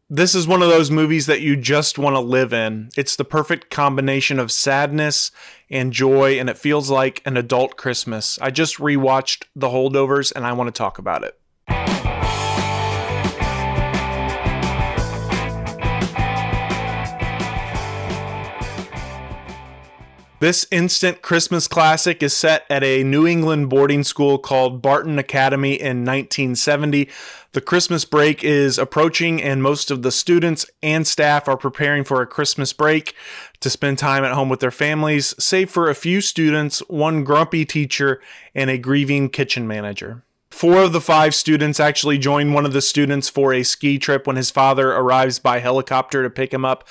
This is one of those movies that you just want to live in. It's the perfect combination of sadness and joy, and it feels like an adult Christmas. I just rewatched The Holdovers, and I want to talk about it. This instant Christmas classic is set at a New England boarding school called Barton Academy in 1970. The Christmas break is approaching, and most of the students and staff are preparing for a Christmas break to spend time at home with their families, save for a few students, one grumpy teacher, and a grieving kitchen manager. 4 of the 5 students actually join one of the students for a ski trip when his father arrives by helicopter to pick him up.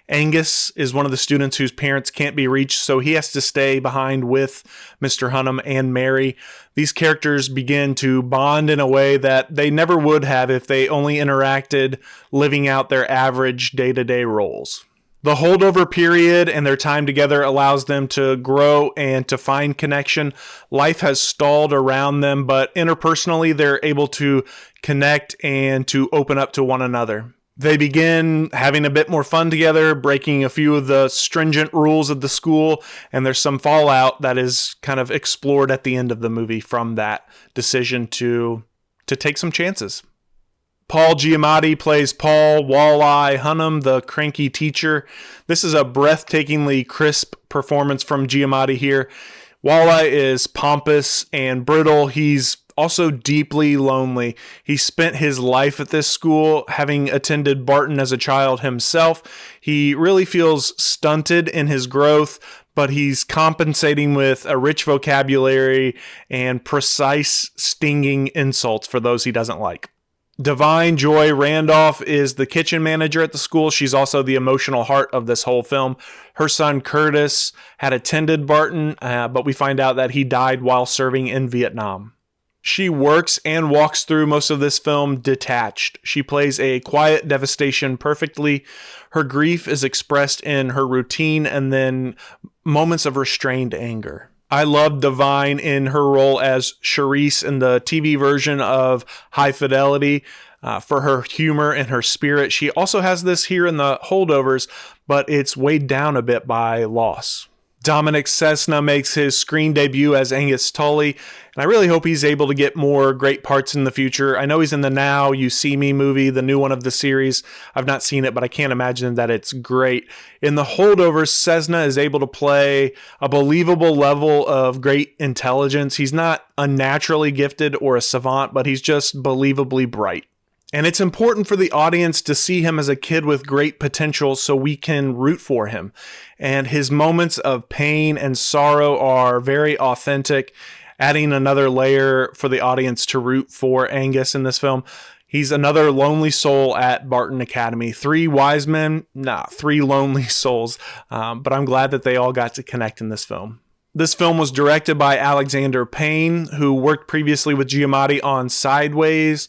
Angus is one of the students whose parents can't be reached, so he has to stay behind with Mr. Hunnam and Mary. These characters begin to bond in a way that they never would have if they only interacted living out their average day-to-day roles. The holdover period and their time together allows them to grow and to find connection. Life has stalled around them, but interpersonally, they're able to connect and to open up to one another. They begin having a bit more fun together, breaking a few of the stringent rules of the school, and there's some fallout that is kind of explored at the end of the movie from that decision to take some chances. Paul Giamatti plays Paul Walleye Hunnam, the cranky teacher. This is a breathtakingly crisp performance from Giamatti here. Walleye is pompous and brittle. He's also deeply lonely. He spent his life at this school, having attended Barton as a child himself. He really feels stunted in his growth, but he's compensating with a rich vocabulary and precise, stinging insults for those he doesn't like. Divine Joy Randolph is the kitchen manager at the school. She's also the emotional heart of this whole film. Her son Curtis had attended Barton, but we find out that he died while serving in Vietnam. She works and walks through most of this film detached. She plays a quiet devastation perfectly. Her grief is expressed in her routine and then moments of restrained anger. I love Divine in her role as Charisse in the TV version of High Fidelity for her humor and her spirit. She also has this here in The Holdovers, but it's weighed down a bit by loss. Dominic Sessna makes his screen debut as Angus Tully, and I really hope he's able to get more great parts in the future. I know he's in the Now You See Me movie, the new one of the series. I've not seen it, but I can't imagine that it's great. In The Holdovers, Sessna is able to play a believable level of great intelligence. He's not unnaturally gifted or a savant, but he's just believably bright. And it's important for the audience to see him as a kid with great potential so we can root for him. And his moments of pain and sorrow are very authentic, adding another layer for the audience to root for Angus in this film. He's another lonely soul at Barton Academy. 3 wise men, 3 lonely souls. But I'm glad that they all got to connect in this film. This film was directed by Alexander Payne, who worked previously with Giamatti on Sideways,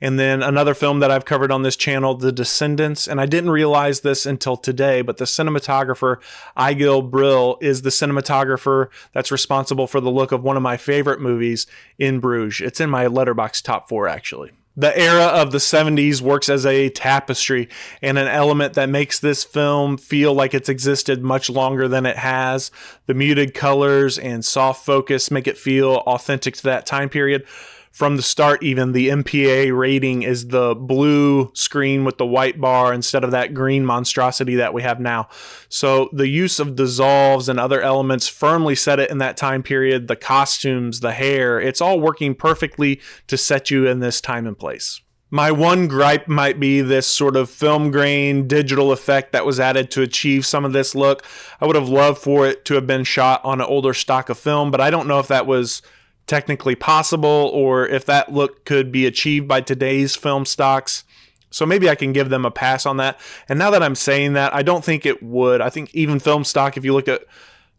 and then another film that I've covered on this channel, The Descendants. And I didn't realize this until today, but the cinematographer, Eigil Brill, is the cinematographer that's responsible for the look of one of my favorite movies, In Bruges. It's in my Letterboxd top 4, actually. The era of the 70s works as a tapestry and an element that makes this film feel like it's existed much longer than it has. The muted colors and soft focus make it feel authentic to that time period. From the start, even, the MPA rating is the blue screen with the white bar instead of that green monstrosity that we have now. So the use of dissolves and other elements firmly set it in that time period. The costumes, the hair, it's all working perfectly to set you in this time and place. My one gripe might be this sort of film grain digital effect that was added to achieve some of this look. I would have loved for it to have been shot on an older stock of film, but I don't know if that was technically possible or if that look could be achieved by today's film stocks. So maybe I can give them a pass on that. And now that I'm saying that, I don't think it would. I think even film stock, if you look at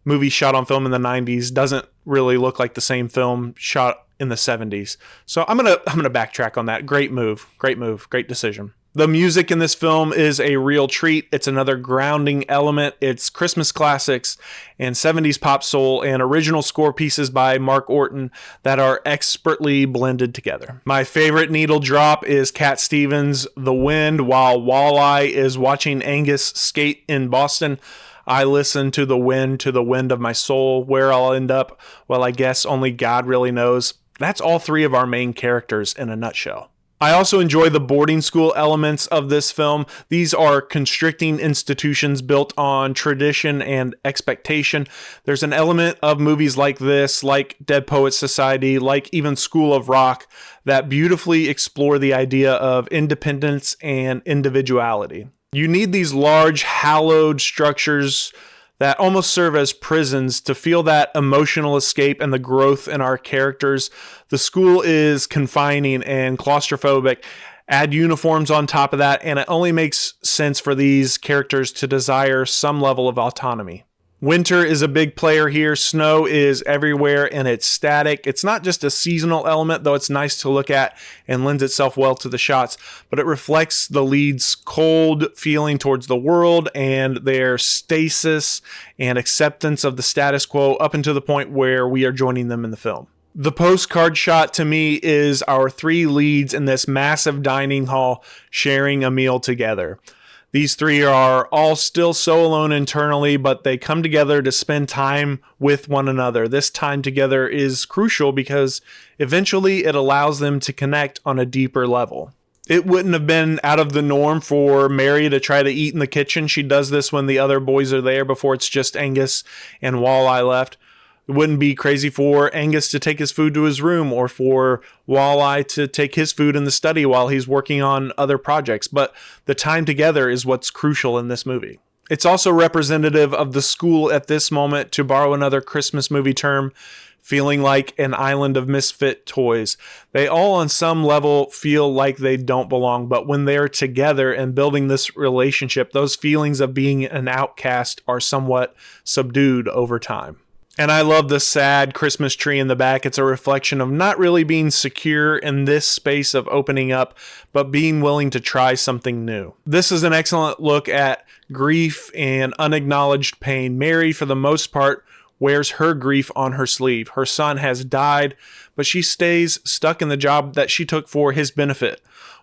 movies shot on film in the 90s, doesn't really look like the same film shot in the 70s. So I'm gonna backtrack on that. Great move. Great decision. The music in this film is a real treat. It's another grounding element. It's Christmas classics and 70s pop soul and original score pieces by Mark Orton that are expertly blended together. My favorite needle drop is Cat Stevens' The Wind while Walleye is watching Angus skate in Boston. I listen to the wind of my soul. Where I'll end up, well, I guess only God really knows. That's all three of our main characters in a nutshell. I also enjoy the boarding school elements of this film. These are constricting institutions built on tradition and expectation. There's an element of movies like this, like Dead Poets Society, like even School of Rock, that beautifully explore the idea of independence and individuality. You need these large, hallowed structures that almost serve as prisons to feel that emotional escape and the growth in our characters. The school is confining and claustrophobic. Add uniforms on top of that, and it only makes sense for these characters to desire some level of autonomy. Winter is a big player here. Snow is everywhere and it's static. It's not just a seasonal element, though it's nice to look at and lends itself well to the shots, but it reflects the lead's cold feeling towards the world and their stasis and acceptance of the status quo up until the point where we are joining them in the film. The postcard shot to me is our three leads in this massive dining hall sharing a meal together. These three are all still so alone internally, but they come together to spend time with one another. This time together is crucial because eventually it allows them to connect on a deeper level. It wouldn't have been out of the norm for Mary to try to eat in the kitchen. She does this when the other boys are there before it's just Angus and Walleye left. It wouldn't be crazy for Angus to take his food to his room or for Walleye to take his food in the study while he's working on other projects. But the time together is what's crucial in this movie. It's also representative of the school at this moment, to borrow another Christmas movie term, feeling like an island of misfit toys. They all on some level feel like they don't belong, but when they're together and building this relationship, those feelings of being an outcast are somewhat subdued over time. And I love the sad Christmas tree in the back. It's a reflection of not really being secure in this space of opening up, but being willing to try something new. This is an excellent look at grief and unacknowledged pain. Mary, for the most part, wears her grief on her sleeve. Her son has died, but she stays stuck in the job that she took for his benefit.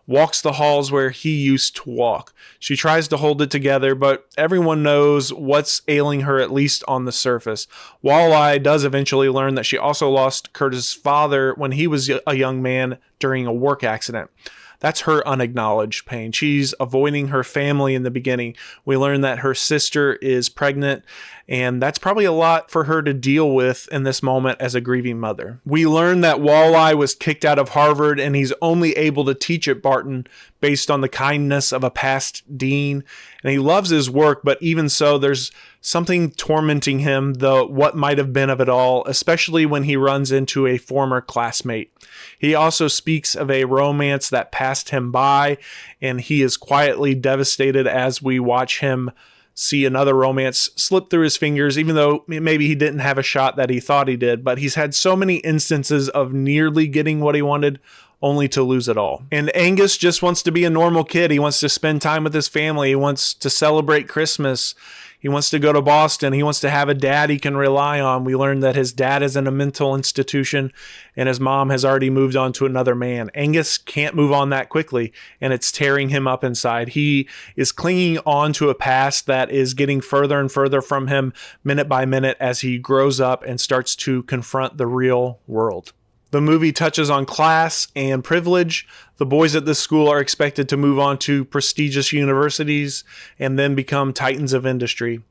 Walks the halls where he used to walk. She tries to hold it together, but everyone knows what's ailing her, at least on the surface. Walleye does eventually learn that she also lost Curtis' father when he was a young man during a work accident. That's her unacknowledged pain. She's avoiding her family in the beginning. We learn that her sister is pregnant, and that's probably a lot for her to deal with in this moment as a grieving mother. We learn that Walleye was kicked out of Harvard, and he's only able to teach at Barton based on the kindness of a past dean. And he loves his work, but even so, there's something tormenting him, the what might have been of it all, especially when he runs into a former classmate. He also speaks of a romance that passed him by, and he is quietly devastated as we watch him see another romance slip through his fingers, even though maybe he didn't have a shot that he thought he did. But he's had so many instances of nearly getting what he wanted, only to lose it all. And Angus just wants to be a normal kid. He wants to spend time with his family. He wants to celebrate Christmas. He wants to go to Boston. He wants to have a dad he can rely on. We learned that his dad is in a mental institution and his mom has already moved on to another man. Angus can't move on that quickly, and it's tearing him up inside. He is clinging on to a past that is getting further and further from him minute by minute as he grows up and starts to confront the real world. The movie touches on class and privilege. The boys at this school are expected to move on to prestigious universities and then become titans of industry.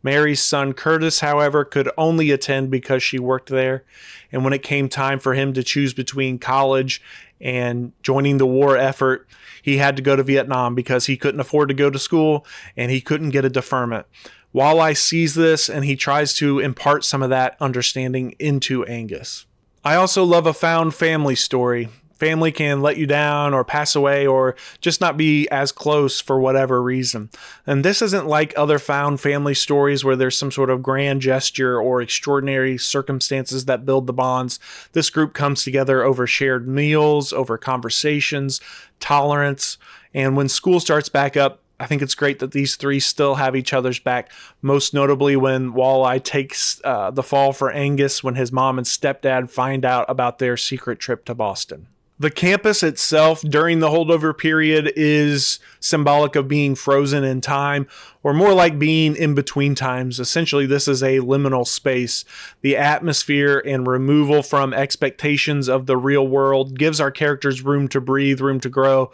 Mary's son Curtis, however, could only attend because she worked there. And when it came time for him to choose between college and joining the war effort, he had to go to Vietnam because he couldn't afford to go to school and he couldn't get a deferment. Walleye sees this and he tries to impart some of that understanding into Angus. I also love a found family story. Family can let you down or pass away or just not be as close for whatever reason. And this isn't like other found family stories where there's some sort of grand gesture or extraordinary circumstances that build the bonds. This group comes together over shared meals, over conversations, tolerance, And when school starts back up, I think it's great that these three still have each other's back, most notably when Walleye takes the fall for Angus when his mom and stepdad find out about their secret trip to Boston. The campus itself during the holdover period is symbolic of being frozen in time, or more like being in between times. Essentially, this is a liminal space. The atmosphere and removal from expectations of the real world gives our characters room to breathe, room to grow,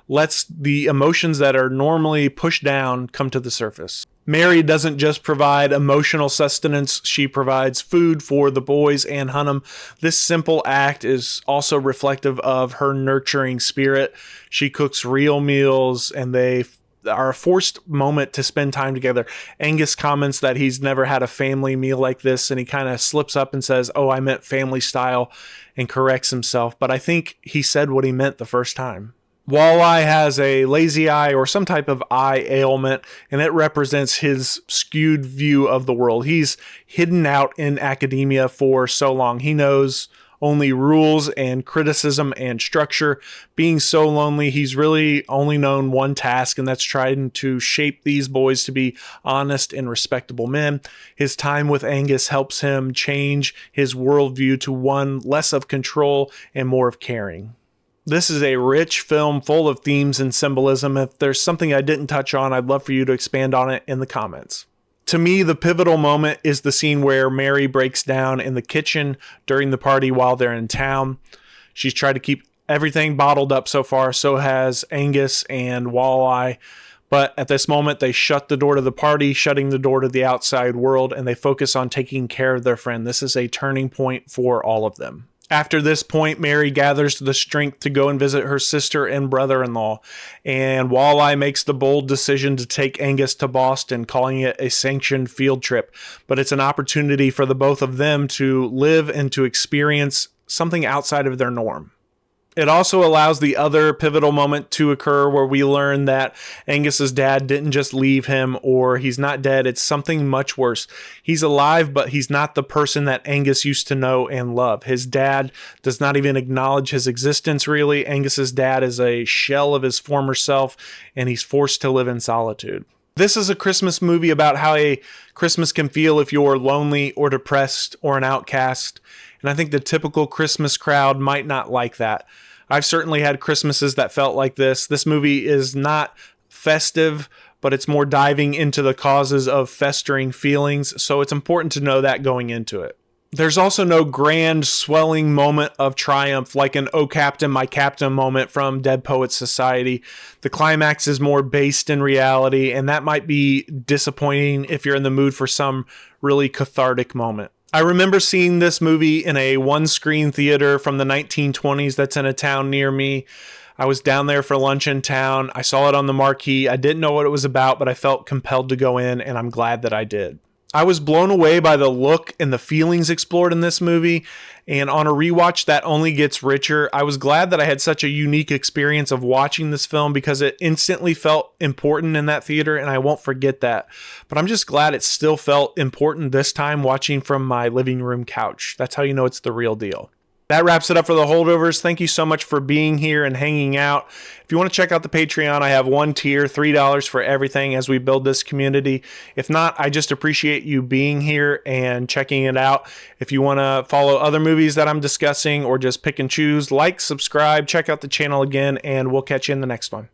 lets the emotions that are normally pushed down come to the surface. Mary doesn't just provide emotional sustenance, she provides food for the boys and Hunnam. This simple act is also reflective of her nurturing spirit. She cooks real meals and they are a forced moment to spend time together. Angus comments that he's never had a family meal like this, and he kind of slips up and says, "Oh, I meant family style," and corrects himself. But I think he said what he meant the first time. Walleye has a lazy eye or some type of eye ailment, and it represents his skewed view of the world. He's hidden out in academia for so long. He knows only rules and criticism and structure. Being so lonely, he's really only known one task, and that's trying to shape these boys to be honest and respectable men. His time with Angus helps him change his worldview to one less of control and more of caring. This is a rich film full of themes and symbolism. If there's something I didn't touch on, I'd love for you to expand on it in the comments. To me, the pivotal moment is the scene where Mary breaks down in the kitchen during the party while they're in town. She's tried to keep everything bottled up so far, so has Angus and Walleye. But at this moment, they shut the door to the party, shutting the door to the outside world, and they focus on taking care of their friend. This is a turning point for all of them. After this point, Mary gathers the strength to go and visit her sister and brother-in-law, and Walleye makes the bold decision to take Angus to Boston, calling it a sanctioned field trip. But it's an opportunity for the both of them to live and to experience something outside of their norm. It also allows the other pivotal moment to occur where we learn that Angus's dad didn't just leave him, or he's not dead. It's something much worse. He's alive, but he's not the person that Angus used to know and love. His dad does not even acknowledge his existence, really. Angus's dad is a shell of his former self, and he's forced to live in solitude. This is a Christmas movie about how a Christmas can feel if you're lonely or depressed or an outcast. And I think the typical Christmas crowd might not like that. I've certainly had Christmases that felt like this. This movie is not festive, but it's more diving into the causes of festering feelings. So it's important to know that going into it. There's also no grand swelling moment of triumph like an "Oh Captain, my Captain" moment from Dead Poets Society. The climax is more based in reality, and that might be disappointing if you're in the mood for some really cathartic moment. I remember seeing this movie in a one-screen theater from the 1920s that's in a town near me. I was down there for lunch in town. I saw it on the marquee. I didn't know what it was about, but I felt compelled to go in, and I'm glad that I did. I was blown away by the look and the feelings explored in this movie, and on a rewatch that only gets richer. I was glad that I had such a unique experience of watching this film because it instantly felt important in that theater, and I won't forget that. But I'm just glad it still felt important this time watching from my living room couch. That's how you know it's the real deal. That wraps it up for the Holdovers. Thank you so much for being here and hanging out. If you want to check out the Patreon, I have one tier, $3 for everything as we build this community. If not, I just appreciate you being here and checking it out. If you want to follow other movies that I'm discussing or just pick and choose, like, subscribe, check out the channel again, and we'll catch you in the next one.